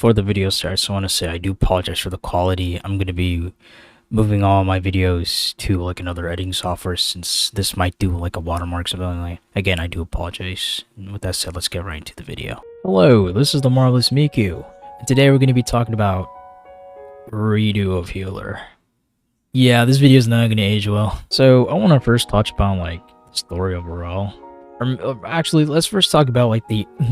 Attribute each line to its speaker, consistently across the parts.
Speaker 1: before the video starts, I want to say I do apologize for the quality. I'm going to be moving all my videos to like another editing software since this might do like a watermark or something. Again, I do apologize. And with that said, let's get right into the video. Hello, this is the MarvelousMiku, and today we're going to be talking about redo of healer. Yeah, this video is not going to age well. So I want to first touch upon like the story overall. Actually, let's first talk about like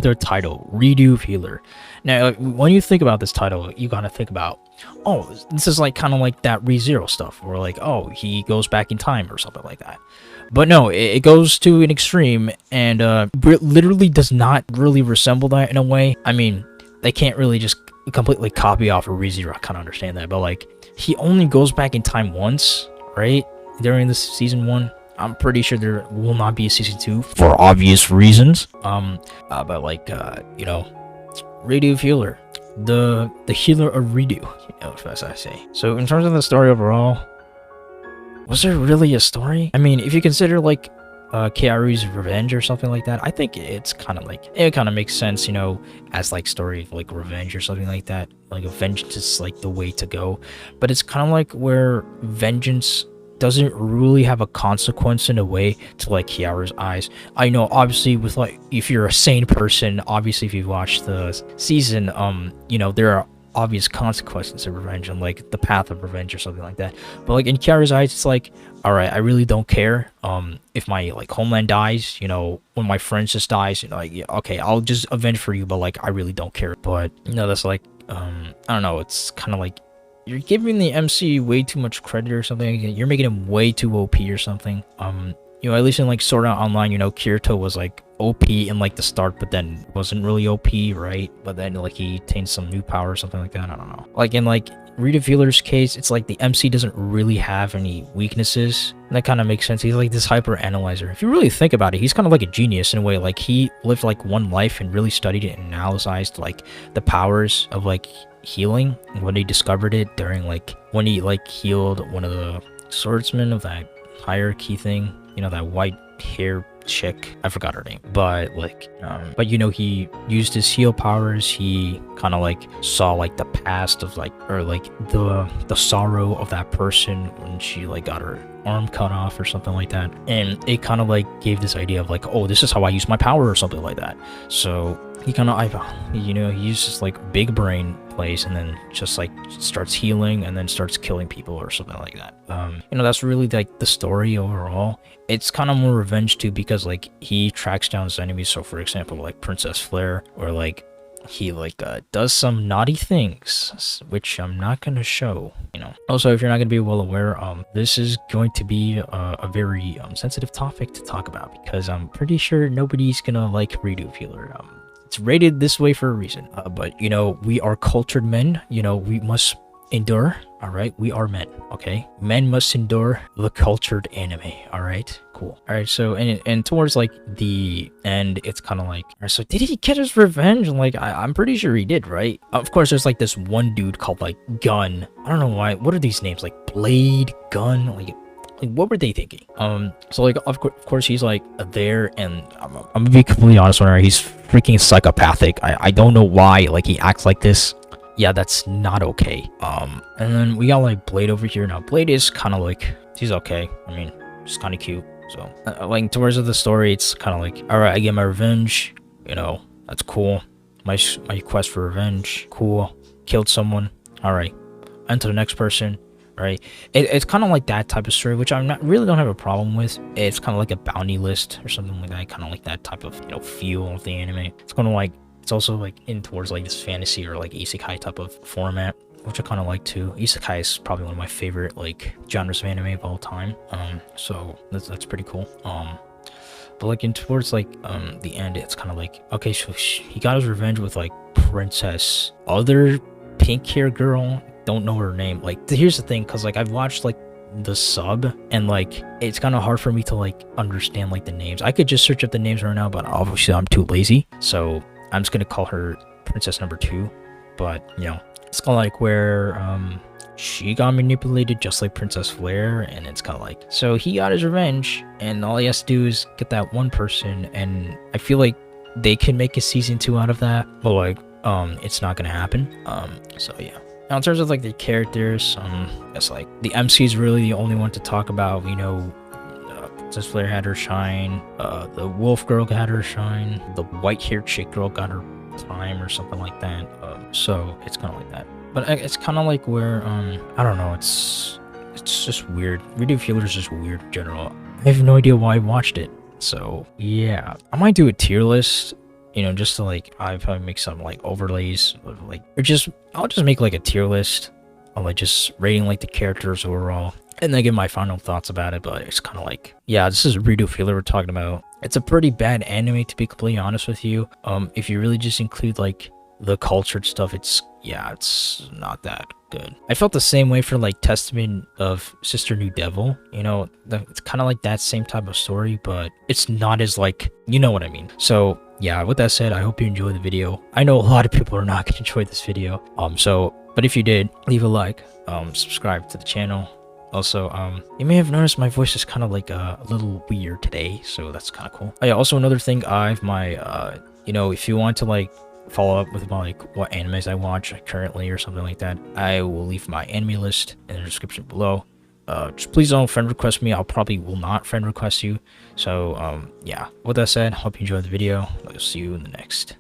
Speaker 1: their title, Redo of Healer. Now, when you think about this title, you gotta think about, oh, this is like kind of like that ReZero stuff, or like, oh, he goes back in time or something like that. But no, it goes to an extreme and literally does not really resemble that in a way. I mean, they can't really just completely copy off of ReZero. I kind of understand that, but like, he only goes back in time once, right? During this season 1. I'm pretty sure there will not be a season 2 for obvious reasons. But like, you know, Redo of Healer, the healer of Redo, you know, as I say. So in terms of the story overall, was there really a story? I mean, if you consider like Kaoru's revenge or something like that, I think it's kind of like, it kind of makes sense, you know, as like story of like revenge or something like that. Like a vengeance is like the way to go, but it's kind of like where vengeance doesn't really have a consequence in a way to like Kiara's eyes. I know obviously with like, if you're a sane person, obviously if you've watched the season, you know, there are obvious consequences of revenge and like the path of revenge or something like that. But like in Kiara's eyes, it's like, all right, I really don't care if my like homeland dies, you know, when my friends just dies, you know, like, yeah, okay, I'll just avenge for you, but like I really don't care. But you know, that's like I don't know, it's kind of like you're giving the MC way too much credit or something. You're making him way too OP or something. You know, at least in like Sword Art Online, you know, Kirito was like OP in like the start, but then wasn't really OP, right? But then like he attained some new power or something like that. I don't know. Like in like Redo of Healer's case, it's like the MC doesn't really have any weaknesses. And that kind of makes sense. He's like this hyper analyzer. If you really think about it, he's kind of like a genius in a way. Like he lived like one life and really studied it and analyzed like the powers of like healing when he discovered it during like when he like healed one of the swordsmen of that hierarchy thing, you know, that white hair chick, I forgot her name, but like but you know, he used his heal powers. He kind of like saw like the past of like, or like the sorrow of that person when she like got her arm cut off or something like that, and it kind of like gave this idea of like, oh, this is how I use my power or something like that. So he kind of, you know, he uses like big brain plays and then just like starts healing and then starts killing people or something like that. You know, that's really like the story overall. It's kind of more revenge too, because like he tracks down his enemies. So for example, like Princess Flare, or like he like does some naughty things, which I'm not gonna show, you know. Also, if you're not gonna be well aware, this is going to be a very sensitive topic to talk about, because I'm pretty sure nobody's gonna like Redo of Healer. It's rated this way for a reason, but you know, we are cultured men, you know, we must endure. All right, we are men. Okay, men must endure the cultured anime. All right, cool. All right, so and towards like the end, it's kind of like, all right, so did he get his revenge? Like I'm pretty sure he did, right? Of course, there's like this one dude called like Gun. I don't know why. What are these names, like Blade, Gun, like what were they thinking? So like of course he's like there, and I'm gonna be completely honest with her, he's freaking psychopathic. I don't know why like he acts like this. Yeah, that's not okay. And then we got like Blade over here. Now Blade is kind of like, he's okay. I mean, she's kind of cute. So like towards the story, it's kind of like, all right, I get my revenge, you know, that's cool. My quest for revenge, cool. Killed someone, all right, on to the next person. Right, it's kind of like that type of story, which I'm not really don't have a problem with. It's kind of like a bounty list or something like that, kind of like that type of, you know, feel of the anime. It's kind of like, it's also like in towards like this fantasy or like isekai type of format, which I kind of like too. Isekai is probably one of my favorite like genres of anime of all time. So that's pretty cool. But like in towards like the end, it's kind of like, okay, so he got his revenge with like Princess, other pink hair girl. Don't know her name. Like here's the thing, because like I've watched like the sub, and like it's kind of hard for me to like understand like the names. I could just search up the names right now, but obviously I'm too lazy, so I'm just gonna call her Princess number 2. But you know, it's kind of like where she got manipulated just like Princess Flare, and it's kind of like, so he got his revenge, and all he has to do is get that one person, and I feel like they can make a season 2 out of that. But like it's not gonna happen. So yeah. Now in terms of like the characters, it's like the MC is really the only one to talk about. You know, Princess Flare had her shine. The wolf girl got her shine. The white-haired chick girl got her time or something like that. So it's kind of like that. But it's kind of like where I don't know. It's just weird. Redo Feeler is just weird in general. I have no idea why I watched it. So yeah, I might do a tier list. You know, just to like, I probably make some like overlays, like, or just I'll just make like a tier list of like just rating like the characters overall, and then give my final thoughts about it. But it's kind of like, yeah, this is Redo Feeler we're talking about. It's a pretty bad anime, to be completely honest with you. If you really just include like the cultured stuff, it's not that good. I felt the same way for like Testament of Sister New Devil. You know, it's kind of like that same type of story, but it's not as like, you know what I mean. So yeah, with that said, I hope you enjoyed the video. I know a lot of people are not gonna enjoy this video. But if you did, leave a like, subscribe to the channel. Also, you may have noticed my voice is kind of like a little weird today, so that's kind of cool. Oh, yeah, also another thing, I have my, you know, if you want to like follow up with my like what animes I watch currently or something like that, I will leave my anime list in the description below. Just please don't friend request me. I'll probably will not friend request you. So yeah, with that said, hope you enjoyed the video. I'll see you in the next.